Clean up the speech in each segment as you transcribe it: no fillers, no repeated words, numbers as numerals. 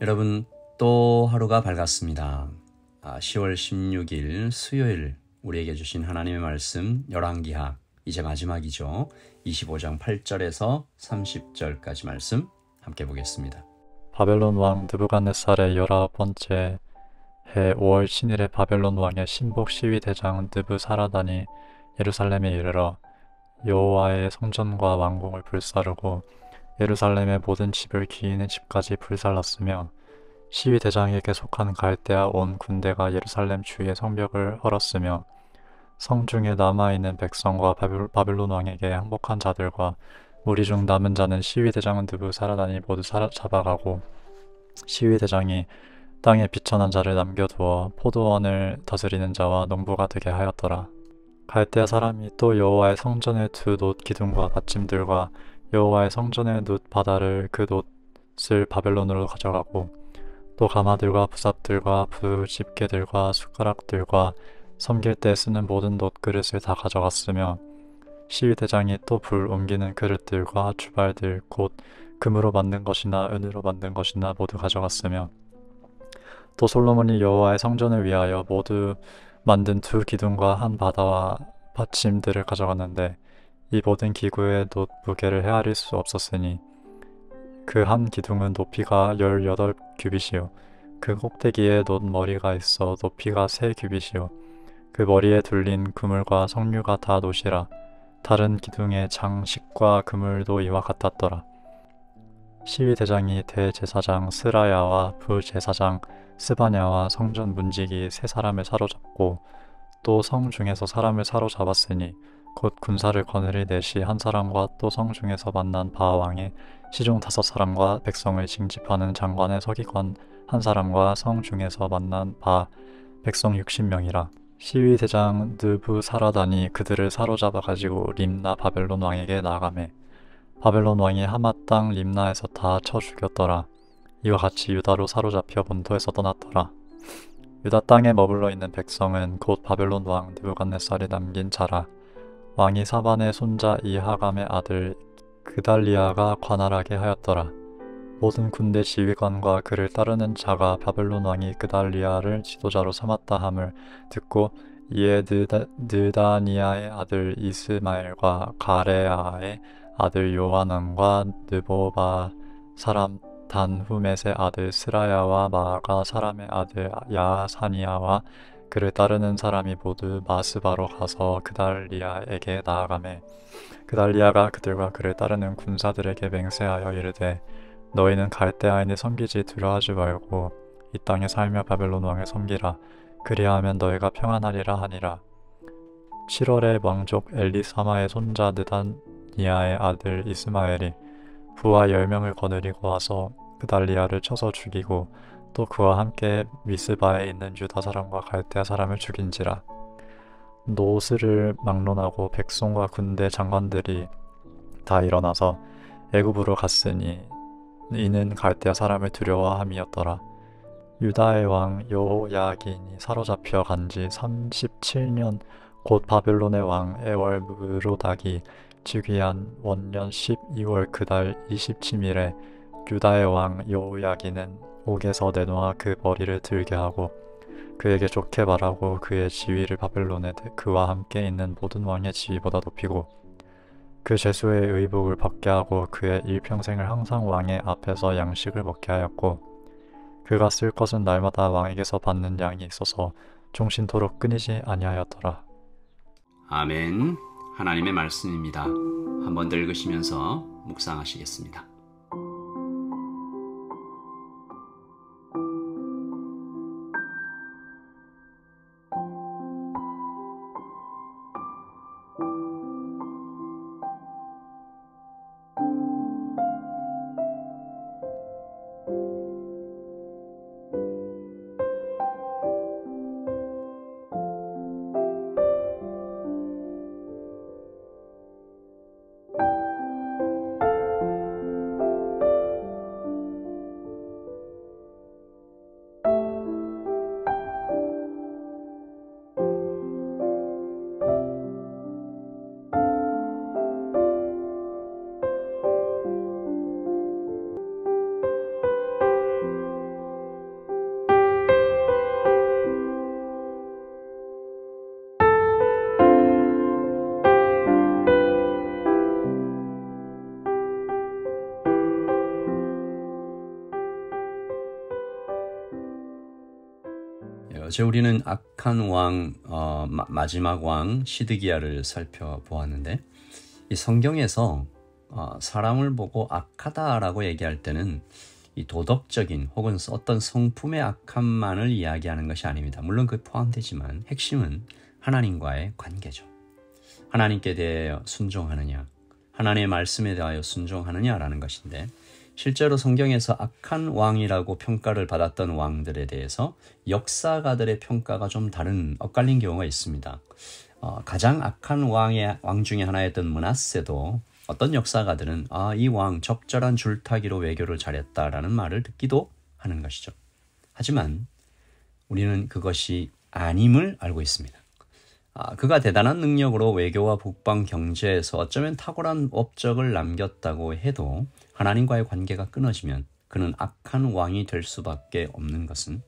여러분, 또 하루가 밝았습니다. 10월 16일 수요일 우리에게 주신 하나님의 말씀 열왕기하 이제 마지막이죠. 25장 8절에서 30절까지 말씀 함께 보겠습니다. 바벨론 왕 느부갓네살의 19번째 해 5월 신일에 바벨론 왕의 신복 시위대장 느부사라단이 예루살렘에 이르러 여호와의 성전과 왕궁을 불사르고 예루살렘의 모든 집을 기인의 집까지 불살랐으며 시위대장에게 속한 갈대아 온 군대가 예루살렘 주위의 성벽을 헐었으며 성중에 남아있는 백성과 바벨론 왕에게 항복한 자들과 무리 중 남은 자는 시위대장 느부사라단이 모두 잡아가고 시위대장이 땅에 비천한 자를 남겨두어 포도원을 다스리는 자와 농부가 되게 하였더라. 갈대아 사람이 또 여호와의 성전의 두 놋 기둥과 받침들과 여호와의 성전의 놋 바다를 그 놋을 바벨론으로 가져가고 또 가마들과 부삽들과 부집게들과 숟가락들과 섬길 때 쓰는 모든 놋 그릇을 다 가져갔으며 시위대장이 또 불 옮기는 그릇들과 주발들 곧 금으로 만든 것이나 은으로 만든 것이나 모두 가져갔으며 또 솔로몬이 여호와의 성전을 위하여 모두 만든 두 기둥과 한 바다와 받침들을 가져갔는데 이 모든 기구의 놋 무게를 헤아릴 수 없었으니 그 한 기둥은 높이가 18규빗이요 그 꼭대기에 놋 머리가 있어 높이가 3규빗이요 그 머리에 둘린 그물과 석류가 다 놋이라 다른 기둥의 장식과 그물도 이와 같았더라. 시위대장이 대제사장 스라야와 부제사장 스바냐와 성전 문지기 3사람을 사로잡고 또 성중에서 사람을 사로잡았으니 곧 군사를 거느릴 넷이 한 사람과 또 성중에서 만난 바 왕의 시종 5사람과 백성을 징집하는 장관의 서기관 한 사람과 성중에서 만난 바 백성 60명이라. 시위대장 느부사라단이 그들을 사로잡아 가지고 림나 바벨론 왕에게 나가매 바벨론 왕이 하맛 땅 림나에서 다 쳐 죽였더라. 이와 같이 유다로 사로잡혀 본토에서 떠났더라. 유다 땅에 머물러 있는 백성은 곧 바벨론 왕 느부갓네살이 남긴 자라. 왕이 사반의 손자 이하감의 아들 그달리아가 관할하게 하였더라. 모든 군대 지휘관과 그를 따르는 자가 바벨론 왕이 그달리아를 지도자로 삼았다 함을 듣고 이에 느다니아의 아들 이스마엘과 가레아의 아들 요하난과 느보바 사람 단후멧의 아들 스라야와 마가 사람의 아들 야사니아와 그를 따르는 사람이 모두 마스바로 가서 그달리아에게 나아가매 그달리아가 그들과 그를 따르는 군사들에게 맹세하여 이르되 너희는 갈대아인을 섬기지 두려워하지 말고 이 땅에 살며 바벨론 왕을 섬기라. 그리하면 너희가 평안하리라 하니라. 7월에 왕족 엘리사마의 손자 느다니아의 아들 이스마엘이 부하 10명을 거느리고 와서 그달리아를 쳐서 죽이고 또 그와 함께 미스바에 있는 유다 사람과 갈대아 사람을 죽인지라. 노스를 막론하고 백성과 군대 장관들이 다 일어나서 애굽으로 갔으니 이는 갈대아 사람을 두려워함이었더라. 유다의 왕 여호야긴이 사로잡혀 간지 37년 곧 바벨론의 왕 에월므로닥이 즉위한 원년 12월 그달 27일에 유다의 왕 여호야긴은 옥에서 내놓아 그 머리를 들게 하고 그에게 좋게 말하고 그의 지위를 바벨론에 그와 함께 있는 모든 왕의 지위보다 높이고 그 제수의 의복을 받게 하고 그의 일평생을 항상 왕의 앞에서 양식을 먹게 하였고 그가 쓸 것은 날마다 왕에게서 받는 양이 있어서 종신토록 끊이지 아니하였더라. 아멘. 하나님의 말씀입니다. 한 번 더 읽으시면서 묵상하시겠습니다. 어제 우리는 악한 왕, 마지막 왕 시드기야를 살펴보았는데 이 성경에서 사람을 보고 악하다라고 얘기할 때는 이 도덕적인 혹은 어떤 성품의 악함만을 이야기하는 것이 아닙니다. 물론 그 포함되지만 핵심은 하나님과의 관계죠. 하나님께 대하여 순종하느냐, 하나님의 말씀에 대하여 순종하느냐라는 것인데 실제로 성경에서 악한 왕이라고 평가를 받았던 왕들에 대해서 역사가들의 평가가 좀 다른 엇갈린 경우가 있습니다. 가장 악한 왕 중에 하나였던 므낫세도 어떤 역사가들은 이 왕 적절한 줄타기로 외교를 잘했다라는 말을 듣기도 하는 것이죠. 하지만 우리는 그것이 아님을 알고 있습니다. 그가 대단한 능력으로 외교와 국방 경제에서 어쩌면 탁월한 업적을 남겼다고 해도 하나님과의 관계가 끊어지면 그는 악한 왕이 될 수밖에 없는 것은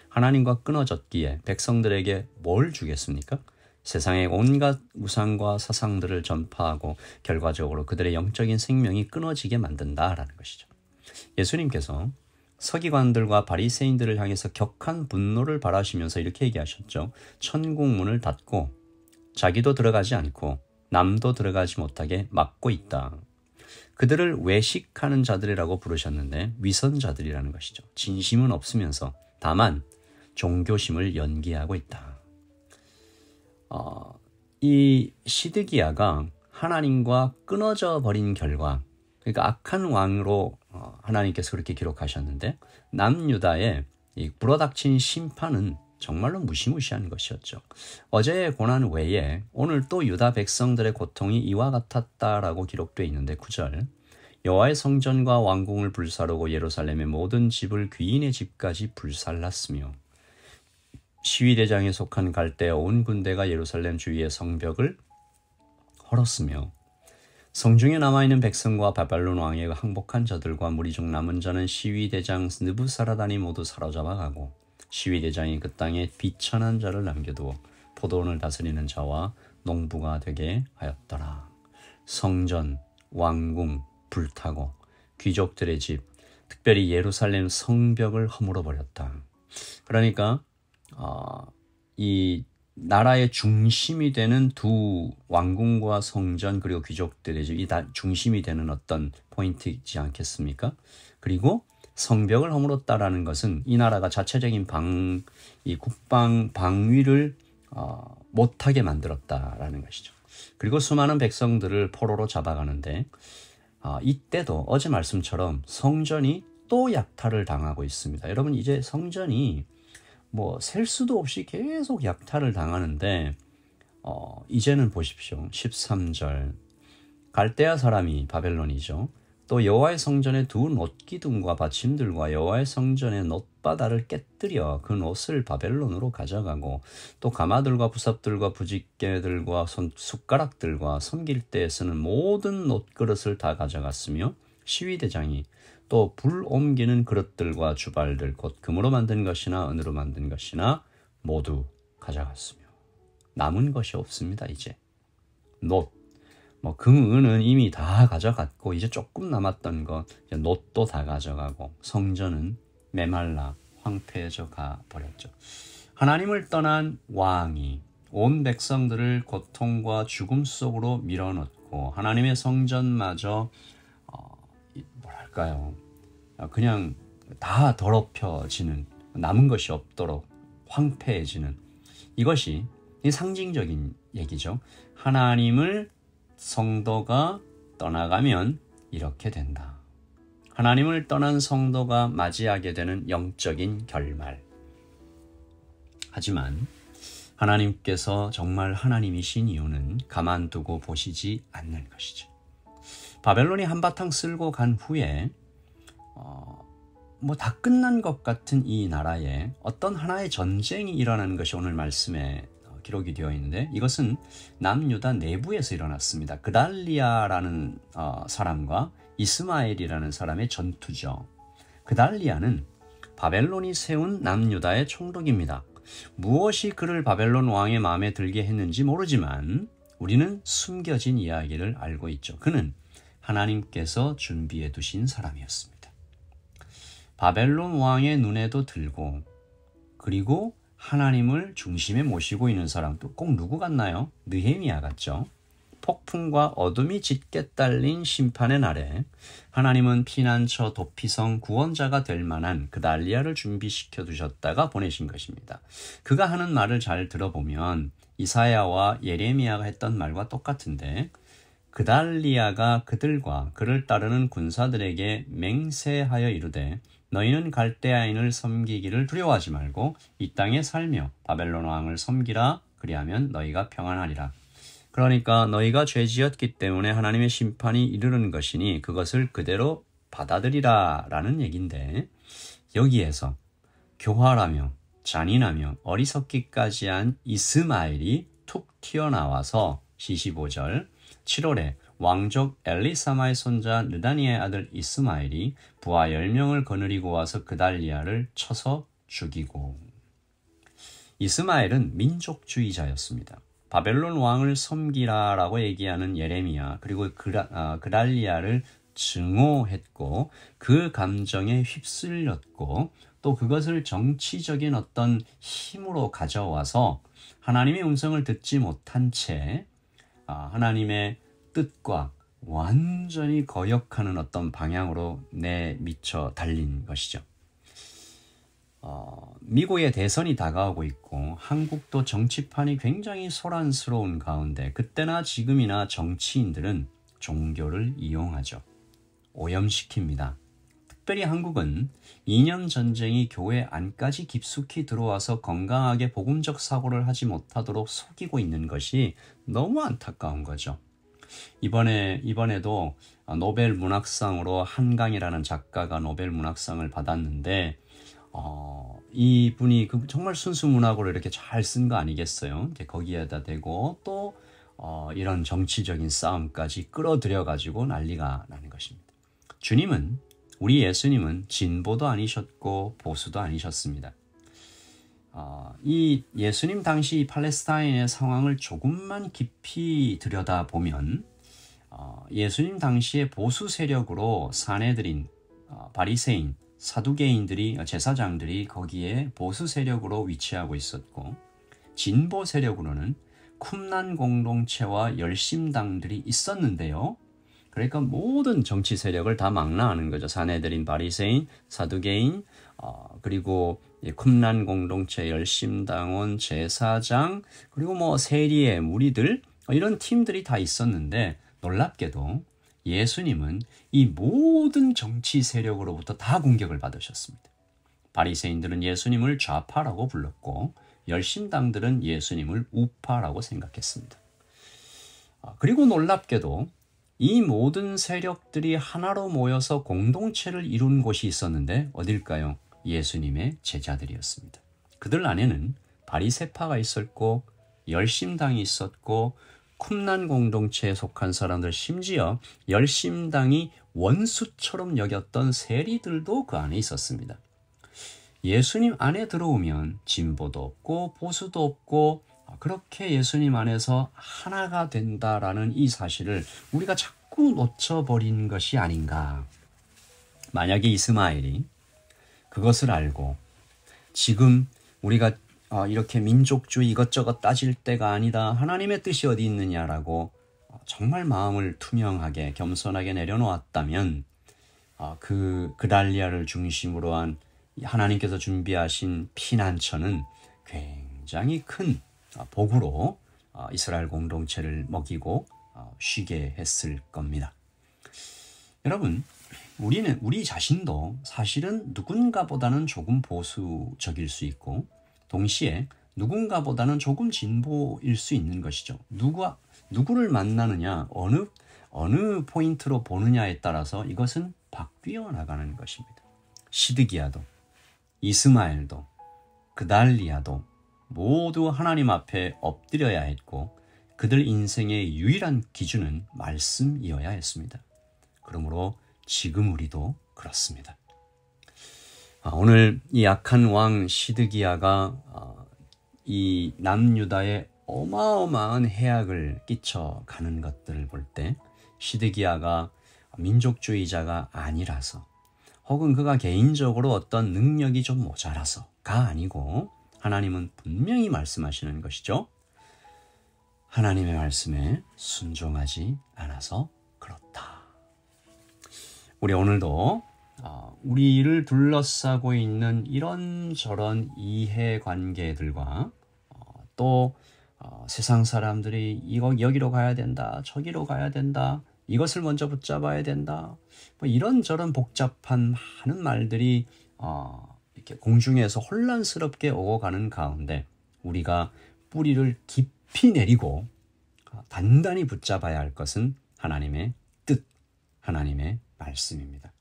하나님과 끊어졌기에 백성들에게 뭘 주겠습니까? 세상의 온갖 우상과 사상들을 전파하고 결과적으로 그들의 영적인 생명이 끊어지게 만든다라는 것이죠. 예수님께서 서기관들과 바리새인들을 향해서 격한 분노를 발하시면서 이렇게 얘기하셨죠. 천국 문을 닫고 자기도 들어가지 않고 남도 들어가지 못하게 막고 있다. 그들을 외식하는 자들이라고 부르셨는데 위선자들이라는 것이죠. 진심은 없으면서 다만 종교심을 연기하고 있다. 이 시드기야가 하나님과 끊어져 버린 결과, 그러니까 악한 왕으로 하나님께서 그렇게 기록하셨는데 남유다의 이 불어닥친 심판은 정말로 무시무시한 것이었죠. 어제의 고난 외에 오늘 또 유다 백성들의 고통이 이와 같았다라고 기록되어 있는데 9절 여호와의 성전과 왕궁을 불사르고 예루살렘의 모든 집을 귀인의 집까지 불살랐으며 시위대장에 속한 갈대아 온 군대가 예루살렘 주위의 성벽을 헐었으며 성중에 남아있는 백성과 바벨론 왕의 항복한 자들과 무리 중 남은 자는 시위대장 느부사라단이 모두 사로잡아가고 시위대장이 그 땅에 비천한 자를 남겨두어 포도원을 다스리는 자와 농부가 되게 하였더라. 성전, 왕궁 불타고 귀족들의 집, 특별히 예루살렘 성벽을 허물어 버렸다. 그러니까 이 나라의 중심이 되는 두 왕궁과 성전 그리고 귀족들의 집, 이 다 중심이 되는 어떤 포인트이지 않겠습니까? 그리고 성벽을 허물었다라는 것은 이 나라가 자체적인 이 국방 방위를 못하게 만들었다라는 것이죠. 그리고 수많은 백성들을 포로로 잡아가는데 이때도 어제 말씀처럼 성전이 또 약탈을 당하고 있습니다. 여러분 이제 성전이 셀 수도 없이 계속 약탈을 당하는데 이제는 보십시오. 13절 갈대아 사람이 바벨론이죠. 또 여호와의 성전의 두 놋기둥과 받침들과 여호와의 성전의 놋바다를 깨뜨려 그 놋을 바벨론으로 가져가고 또 가마들과 부삽들과 부집개들과 숟가락들과 섬길 때 쓰는 모든 놋그릇을 다 가져갔으며 시위대장이 또 불 옮기는 그릇들과 주발들 곧 금으로 만든 것이나 은으로 만든 것이나 모두 가져갔으며 남은 것이 없습니다. 이제 놋 금, 은은 이미 다 가져갔고 이제 조금 남았던 것 놋도 다 가져가고 성전은 메말라 황폐해져 가버렸죠. 하나님을 떠난 왕이 온 백성들을 고통과 죽음 속으로 밀어넣고 하나님의 성전마저 그냥 다 더럽혀지는, 남은 것이 없도록 황폐해지는, 이것이 상징적인 얘기죠. 하나님을 성도가 떠나가면 이렇게 된다. 하나님을 떠난 성도가 맞이하게 되는 영적인 결말. 하지만 하나님께서 정말 하나님이신 이유는 가만두고 보시지 않는 것이죠. 바벨론이 한바탕 쓸고 간 후에 다 끝난 것 같은 이 나라에 어떤 하나의 전쟁이 일어나는 것이 오늘 말씀에 기록이 되어 있는데 이것은 남유다 내부에서 일어났습니다. 그달리아라는 사람과 이스마엘이라는 사람의 전투죠. 그달리아는 바벨론이 세운 남유다의 총독입니다. 무엇이 그를 바벨론 왕의 마음에 들게 했는지 모르지만 우리는 숨겨진 이야기를 알고 있죠. 그는 하나님께서 준비해 두신 사람이었습니다. 바벨론 왕의 눈에도 들고 그리고 하나님을 중심에 모시고 있는 사람 또 꼭 누구 같나요? 느헤미야 같죠. 폭풍과 어둠이 짙게 딸린 심판의 날에 하나님은 피난처 도피성 구원자가 될 만한 그달리아를 준비시켜 두셨다가 보내신 것입니다. 그가 하는 말을 잘 들어보면 이사야와 예레미야가 했던 말과 똑같은데, 그달리아가 그들과 그를 따르는 군사들에게 맹세하여 이르되 너희는 갈대아인을 섬기기를 두려워하지 말고 이 땅에 살며 바벨론 왕을 섬기라. 그리하면 너희가 평안하리라. 그러니까 너희가 죄지었기 때문에 하나님의 심판이 이르는 것이니 그것을 그대로 받아들이라 라는 얘기인데, 여기에서 교활하며 잔인하며 어리석기까지 한 이스마엘이 툭 튀어나와서 시시보절 7월에 왕족 엘리사마의 손자 느다니의 아들 이스마엘이 부하 10명을 거느리고 와서 그달리아를 쳐서 죽이고. 이스마엘은 민족주의자였습니다. 바벨론 왕을 섬기라라고 얘기하는 예레미야 그리고 그달리아를 증오했고 그 감정에 휩쓸렸고 또 그것을 정치적인 어떤 힘으로 가져와서 하나님의 음성을 듣지 못한 채 하나님의 뜻과 완전히 거역하는 어떤 방향으로 내미쳐 달린 것이죠. 미국의 대선이 다가오고 있고 한국도 정치판이 굉장히 소란스러운 가운데 그때나 지금이나 정치인들은 종교를 이용하죠. 오염시킵니다. 특별히 한국은 이념 전쟁이 교회 안까지 깊숙이 들어와서 건강하게 복음적 사고를 하지 못하도록 속이고 있는 것이 너무 안타까운 거죠. 이번에도 노벨 문학상으로 한강이라는 작가가 노벨 문학상을 받았는데 이분이 정말 순수 문학으로 이렇게 잘 쓴 거 아니겠어요? 이제 거기에다 대고 또 이런 정치적인 싸움까지 끌어들여 가지고 난리가 나는 것입니다. 우리 예수님은 진보도 아니셨고 보수도 아니셨습니다. 이 예수님 당시 팔레스타인의 상황을 조금만 깊이 들여다보면 예수님 당시의 보수 세력으로 사내들인 바리새인, 사두개인들이 제사장들이 거기에 보수 세력으로 위치하고 있었고, 진보 세력으로는 쿰란 공동체와 열심당들이 있었는데요. 그러니까 모든 정치 세력을 다 망라하는 거죠. 사내들인 바리새인, 사두개인, 그리고 쿰란 공동체, 열심당원, 제사장, 그리고 세리의 무리들, 이런 팀들이 다 있었는데 놀랍게도 예수님은 이 모든 정치 세력으로부터 다 공격을 받으셨습니다. 바리새인들은 예수님을 좌파라고 불렀고 열심당들은 예수님을 우파라고 생각했습니다. 그리고 놀랍게도 이 모든 세력들이 하나로 모여서 공동체를 이룬 곳이 있었는데 어딜까요? 예수님의 제자들이었습니다. 그들 안에는 바리새파가 있었고 열심당이 있었고 쿰란 공동체에 속한 사람들, 심지어 열심당이 원수처럼 여겼던 세리들도 그 안에 있었습니다. 예수님 안에 들어오면 진보도 없고 보수도 없고 그렇게 예수님 안에서 하나가 된다라는 이 사실을 우리가 자꾸 놓쳐버린 것이 아닌가. 만약에 이스마엘이 그것을 알고 지금 우리가 이렇게 민족주의 이것저것 따질 때가 아니다, 하나님의 뜻이 어디 있느냐라고 정말 마음을 투명하게 겸손하게 내려놓았다면 그달리아를 중심으로 한 하나님께서 준비하신 피난처는 굉장히 큰 복으로 이스라엘 공동체를 먹이고 쉬게 했을 겁니다. 여러분, 우리 자신도 사실은 누군가보다는 조금 보수적일 수 있고 동시에 누군가보다는 조금 진보일 수 있는 것이죠. 누구를 만나느냐, 어느 포인트로 보느냐에 따라서 이것은 바뀌어 나가는 것입니다. 시드기야도, 이스마엘도, 그달리아도 모두 하나님 앞에 엎드려야 했고 그들 인생의 유일한 기준은 말씀이어야 했습니다. 그러므로 지금 우리도 그렇습니다. 오늘 이 악한 왕 시드기야가 이 남유다에 어마어마한 해악을 끼쳐가는 것들을 볼 때 시드기야가 민족주의자가 아니라서 혹은 그가 개인적으로 어떤 능력이 좀 모자라서가 아니고 하나님은 분명히 말씀하시는 것이죠. 하나님의 말씀에 순종하지 않아서 그렇다. 우리 오늘도 우리를 둘러싸고 있는 이런저런 이해관계들과 또 세상 사람들이 여기로 가야 된다, 저기로 가야 된다, 이것을 먼저 붙잡아야 된다, 뭐 이런저런 복잡한 많은 말들이 이렇게 공중에서 혼란스럽게 오고 가는 가운데 우리가 뿌리를 깊이 내리고 단단히 붙잡아야 할 것은 하나님의 뜻, 하나님의 말씀입니다.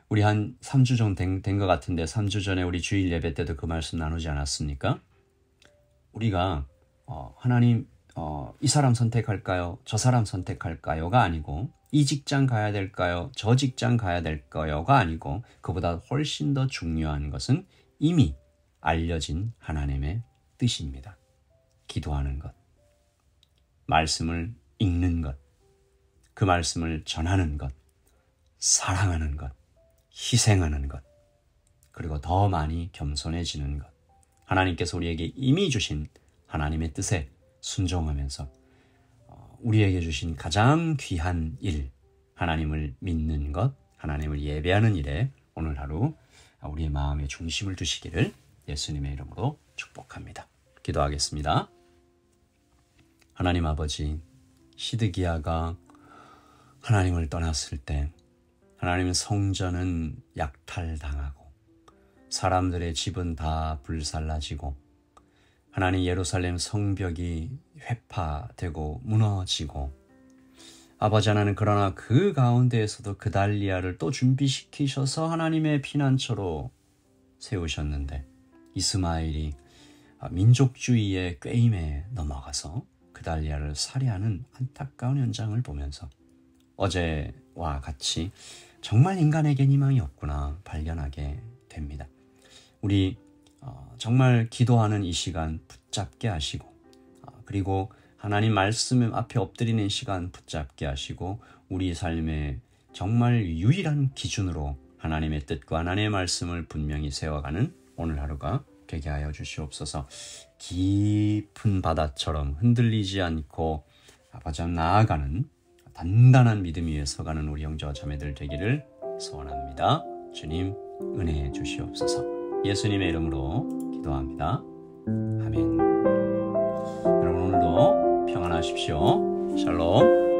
우리 한 3주 정도 된 것 같은데 3주 전에 우리 주일 예배 때도 그 말씀 나누지 않았습니까? 우리가 하나님 이 사람 선택할까요? 저 사람 선택할까요?가 아니고 이 직장 가야 될까요? 저 직장 가야 될까요?가 아니고 그보다 훨씬 더 중요한 것은 이미 알려진 하나님의 뜻입니다. 기도하는 것, 말씀을 읽는 것, 그 말씀을 전하는 것, 사랑하는 것, 희생하는 것, 그리고 더 많이 겸손해지는 것, 하나님께서 우리에게 이미 주신 하나님의 뜻에 순종하면서 우리에게 주신 가장 귀한 일, 하나님을 믿는 것, 하나님을 예배하는 일에 오늘 하루 우리의 마음의 중심을 두시기를 예수님의 이름으로 축복합니다. 기도하겠습니다. 하나님 아버지, 시드기야가 하나님을 떠났을 때 하나님의 성전은 약탈당하고 사람들의 집은 다 불살라지고 하나님 예루살렘 성벽이 회파되고 무너지고 아버지 하나님, 그러나 그 가운데에서도 그달리아를 또 준비시키셔서 하나님의 피난처로 세우셨는데 이스마엘이 민족주의의 꾀임에 넘어가서 그달리아를 살해하는 안타까운 현장을 보면서 어제와 같이 정말 인간에겐 희망이 없구나 발견하게 됩니다. 우리 정말 기도하는 이 시간 붙잡게 하시고 그리고 하나님 말씀 앞에 엎드리는 시간 붙잡게 하시고 우리 삶의 정말 유일한 기준으로 하나님의 뜻과 하나님의 말씀을 분명히 세워가는 오늘 하루가 되게 하여 주시옵소서. 깊은 바다처럼 흔들리지 않고 아버지 나아가는 단단한 믿음 위에 서가는 우리 형제와 자매들 되기를 소원합니다. 주님 은혜해 주시옵소서. 예수님의 이름으로 기도합니다. 아멘. 여러분 오늘도 평안하십시오. 샬롬.